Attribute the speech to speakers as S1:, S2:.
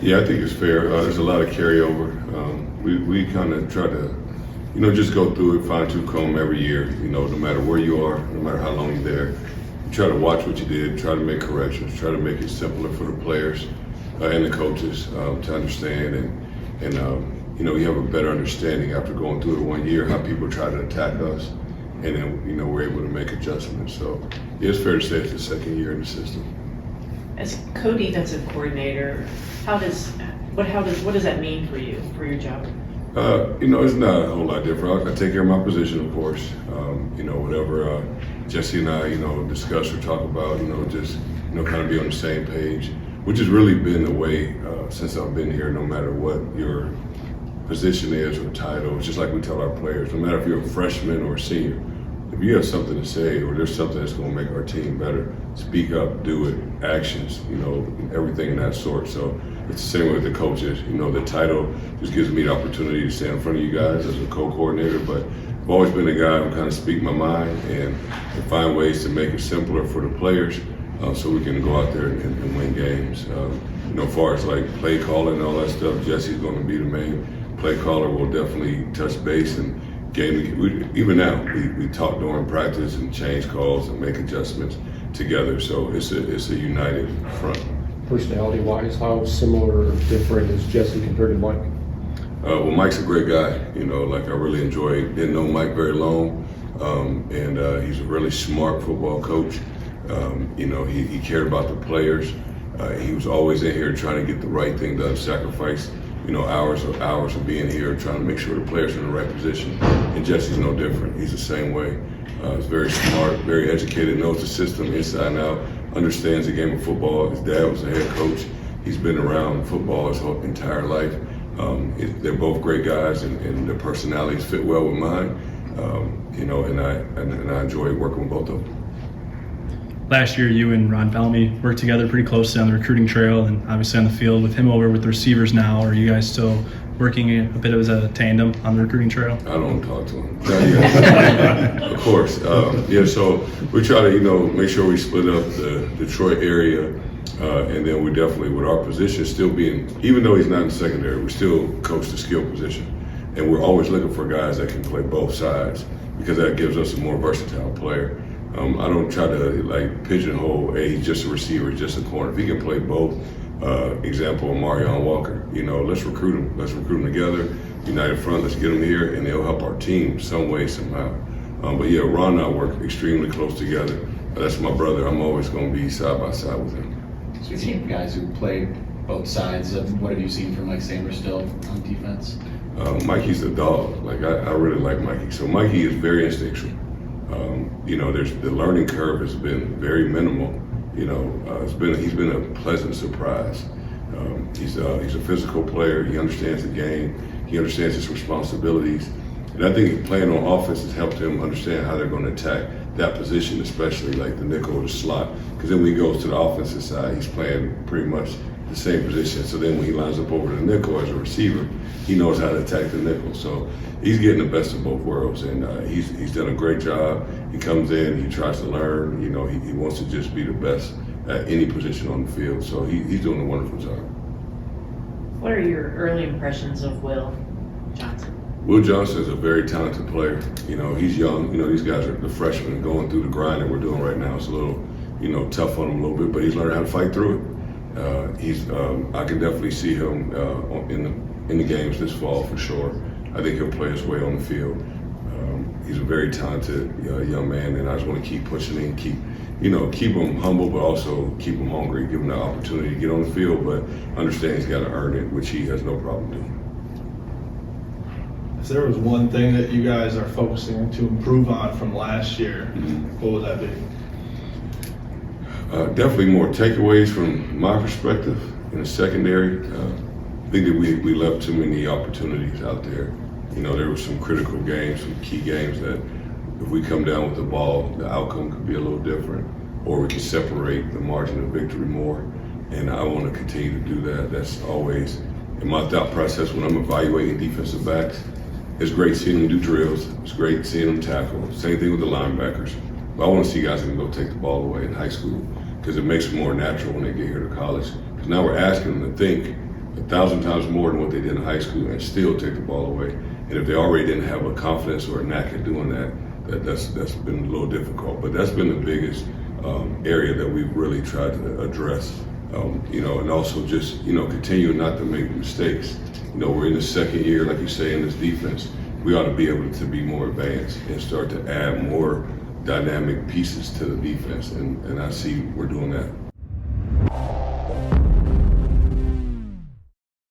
S1: Yeah, I think it's fair. There's a lot of carryover. We kind of try to, just go through it, fine tooth comb every year. No matter where you are, no matter how long you're there, you try to watch what you did, try to make corrections, try to make it simpler for the players and the coaches to understand, and you have a better understanding after going through it 1 year how people try to attack us, and then we're able to make adjustments. So yeah, it's fair to say it's the second year in the system.
S2: As co-defensive coordinator, what does that mean for you, for your job?
S1: It's not a whole lot different. I take care of my position, of course. Whatever Jesse and I, discuss or talk about, just kind of be on the same page, which has really been the way since I've been here. No matter what your position is or title, it's just like we tell our players. No matter if you're a freshman or a senior, if you have something to say or there's something that's going to make our team better, speak up, do it, actions, everything in that sort. So it's the same with the coaches. The title just gives me the opportunity to stand in front of you guys as a co-coordinator, but I've always been a guy who kind of speak my mind and find ways to make it simpler for the players so we can go out there and win games. As far as like play calling and all that stuff, Jesse's going to be the main play caller. We'll definitely touch base and even now, we talk during practice and change calls and make adjustments together. So it's a united front.
S3: Personality-wise, how similar or different is Jesse compared to Mike?
S1: Well, Mike's a great guy. I really didn't know Mike very long, and he's a really smart football coach. He cared about the players. He was always in here trying to get the right thing done, sacrifice hours of being here, trying to make sure the players are in the right position. And Jesse's no different. He's the same way. He's very smart, very educated, knows the system inside and out, understands the game of football. His dad was a head coach. He's been around football his whole entire life. They're both great guys, and their personalities fit well with mine. And I enjoy working with both of them.
S4: Last year, you and Ron Bellamy worked together pretty closely on the recruiting trail and obviously on the field. With him over with the receivers now, are you guys still working a bit as a tandem on the recruiting trail?
S1: I don't talk to him. Of course. So we try to, make sure we split up the Detroit area. And then we definitely, with our position still being, even though he's not in secondary, we still coach the skill position. And we're always looking for guys that can play both sides because that gives us a more versatile player. I don't try to pigeonhole, hey, he's just a receiver, he's just a corner. If he can play both, example, Marion Walker, let's recruit him. Let's recruit him together, united front, let's get him here, and they'll help our team some way, somehow. But yeah, Ron and I work extremely close together. That's my brother. I'm always going to be side by side with him.
S5: Speaking of guys who play both sides, what have you seen from Mike Sanders still on defense?
S1: Mikey's a dog. I really like Mikey. So Mikey is very instinctual. The learning curve has been very minimal. He's been a pleasant surprise. He's a physical player. He understands the game. He understands his responsibilities. And I think playing on offense has helped him understand how they're going to attack that position, especially like the nickel or the slot. Because then when he goes to the offensive side, he's playing pretty much the same position. So then when he lines up over the nickel as a receiver, he knows how to attack the nickel. So he's getting the best of both worlds, and he's done a great job. He comes in, he tries to learn. He wants to just be the best at any position on the field. So he's doing a wonderful job.
S2: What are your early impressions of Will Johnson?
S1: Will Johnson is a very talented player. He's young. These guys are the freshmen going through the grind that we're doing right now. It's a little, tough on him a little bit, but he's learning how to fight through it. I can definitely see him in the games this fall for sure. I think he'll play his way on the field. He's a very talented young man, and I just want to keep pushing him, keep him humble, but also keep him hungry, give him the opportunity to get on the field, but understand he's got to earn it, which he has no problem doing.
S6: If there was one thing that you guys are focusing to improve on from last year, what would that be?
S1: Definitely more takeaways from my perspective in the secondary. I think that we left too many opportunities out there. There were some critical games, some key games that if we come down with the ball, the outcome could be a little different, or we can separate the margin of victory more. And I want to continue to do that. That's always in my thought process when I'm evaluating defensive backs. It's great seeing them do drills. It's great seeing them tackle. Same thing with the linebackers. But I want to see guys that can go take the ball away in high school because it makes it more natural when they get here to college. Because now we're asking them to think 1,000 times more than what they did in high school and still take the ball away. And if they already didn't have a confidence or a knack at doing that's been a little difficult. But that's been the biggest area that we've really tried to address. You know, and also just, you know, continue not to make mistakes. You know, we're in the second year, like you say, in this defense. We ought to be able to be more advanced and start to add more dynamic pieces to the defense. And I see we're doing that.